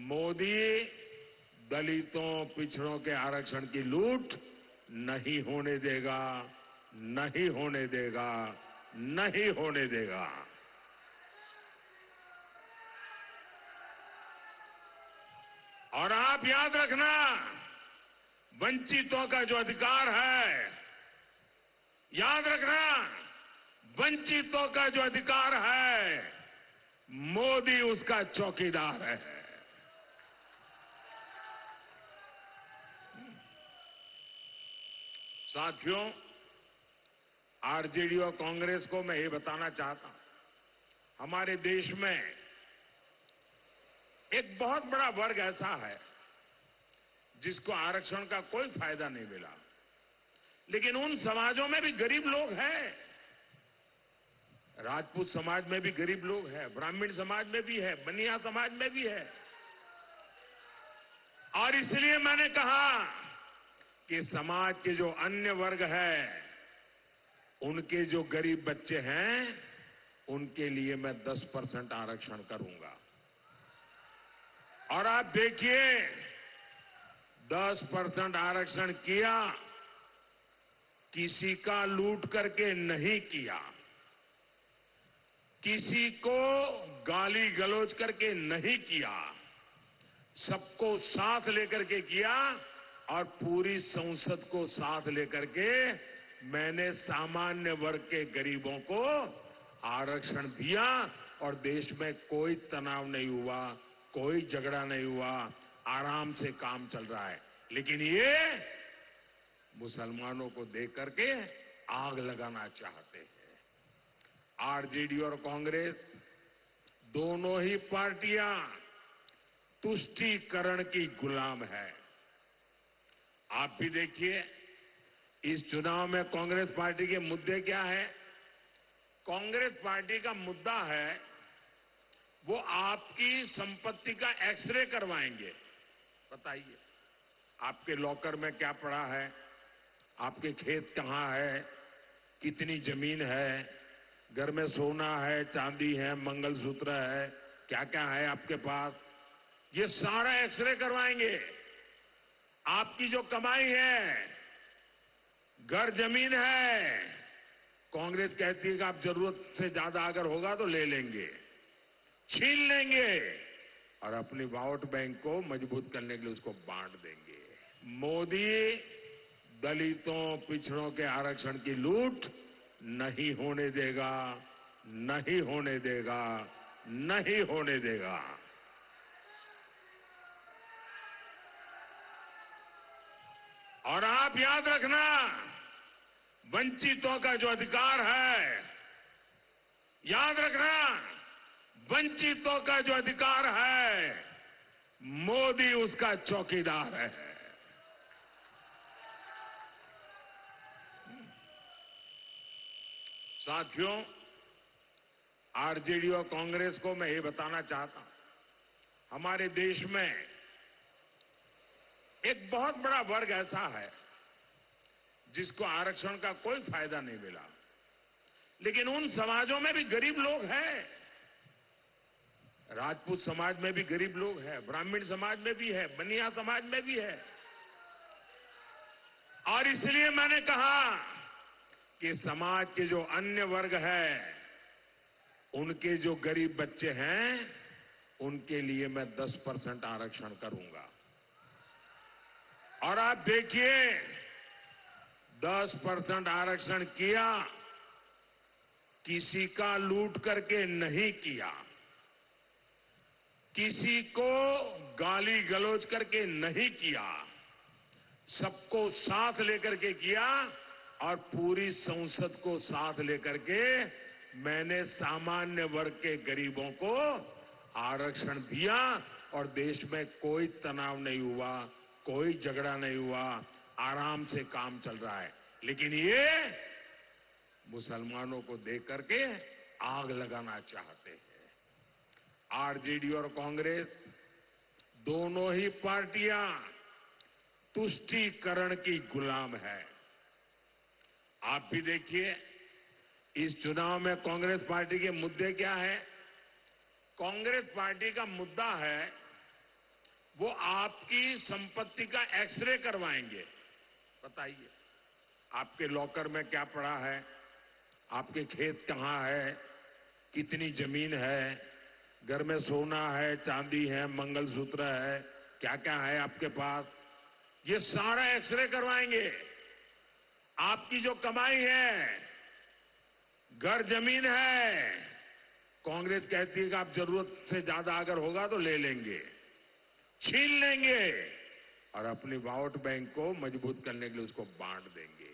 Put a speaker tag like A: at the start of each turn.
A: मोदी दलितों पिछड़ों के आरक्षण की लूट नहीं होने देगा, नहीं होने देगा, नहीं होने देगा। और आप याद रखना, वंचितों का जो अधिकार है, याद रखना, वंचितों का जो अधिकार है, मोदी उसका चौकीदार है। साथियों, आरजेडी और कांग्रेस को मैं ये बताना चाहता हूं, हमारे देश में एक बहुत बड़ा वर्ग ऐसा है जिसको आरक्षण का कोई फायदा नहीं मिला, लेकिन उन समाजों में भी गरीब लोग हैं। राजपूत समाज में भी गरीब लोग हैं, ब्राह्मण समाज में भी है, बनिया समाज में भी है। और इसलिए मैंने कहा कि समाज के जो अन्य वर्ग है, उनके जो गरीब बच्चे हैं, उनके लिए मैं 10% आरक्षण करूंगा। और आप देखिए, 10% आरक्षण किया, किसी का लूट करके नहीं किया, किसी को गाली गलौज करके नहीं किया, सबको साथ लेकर के किया और पूरी संसद को साथ लेकर के मैंने सामान्य वर्ग के गरीबों को आरक्षण दिया और देश में कोई तनाव नहीं हुआ, कोई झगड़ा नहीं हुआ, आराम से काम चल रहा है। लेकिन ये मुसलमानों को देख करके आग लगाना चाहते हैं। आरजेडी और कांग्रेस दोनों ही पार्टियां तुष्टीकरण की गुलाम है। आप भी देखिए, इस चुनाव में कांग्रेस पार्टी के मुद्दे क्या है? कांग्रेस पार्टी का मुद्दा है, वो आपकी संपत्ति का एक्सरे करवाएंगे। बताइए, आपके लॉकर में क्या पड़ा है, आपके खेत कहां है, कितनी जमीन है, घर में सोना है, चांदी है, मंगलसूत्र है, क्या क्या है आपके पास, ये सारा एक्सरे करवाएंगे। आपकी जो कमाई है, घर जमीन है, कांग्रेस कहती है कि आप जरूरत से ज्यादा अगर होगा तो ले लेंगे, छीन लेंगे और अपनी वोट बैंक को मजबूत करने के लिए उसको बांट देंगे। मोदी दलितों पिछड़ों के आरक्षण की लूट नहीं होने देगा, नहीं होने देगा, नहीं होने देगा। और आप याद रखना, वंचितों का जो अधिकार है, याद रखना, वंचितों का जो अधिकार है, मोदी उसका चौकीदार है। साथियों, आरजेडी और कांग्रेस को मैं ये बताना चाहता हूं, हमारे देश में एक बहुत बड़ा वर्ग ऐसा है जिसको आरक्षण का कोई फायदा नहीं मिला, लेकिन उन समाजों में भी गरीब लोग हैं। राजपूत समाज में भी गरीब लोग हैं, ब्राह्मण समाज में भी है, बनिया समाज में भी है। और इसलिए मैंने कहा कि समाज के जो अन्य वर्ग है, उनके जो गरीब बच्चे हैं, उनके लिए मैं 10% आरक्षण करूंगा। और आप देखिए, 10% आरक्षण किया, किसी का लूट करके नहीं किया, किसी को गाली गलौज करके नहीं किया, सबको साथ लेकर के किया और पूरी संसद को साथ लेकर के मैंने सामान्य वर्ग के गरीबों को आरक्षण दिया और देश में कोई तनाव नहीं हुआ, कोई झगड़ा नहीं हुआ, आराम से काम चल रहा है। लेकिन ये मुसलमानों को देख करके आग लगाना चाहते हैं। आरजेडी और कांग्रेस दोनों ही पार्टियां तुष्टीकरण की गुलाम है। आप भी देखिए, इस चुनाव में कांग्रेस पार्टी के मुद्दे क्या है? कांग्रेस पार्टी का मुद्दा है, आपकी संपत्ति का एक्सरे करवाएंगे। बताइए, आपके लॉकर में क्या पड़ा है, आपके खेत कहां है, कितनी जमीन है, घर में सोना है, चांदी है, मंगलसूत्र है, क्या क्या है आपके पास, ये सारा एक्सरे करवाएंगे। आपकी जो कमाई है, घर जमीन है, कांग्रेस कहती है कि आप जरूरत से ज्यादा अगर होगा तो ले लेंगे, छीन लेंगे और अपनी वोट बैंक को मजबूत करने के लिए उसको बांट देंगे।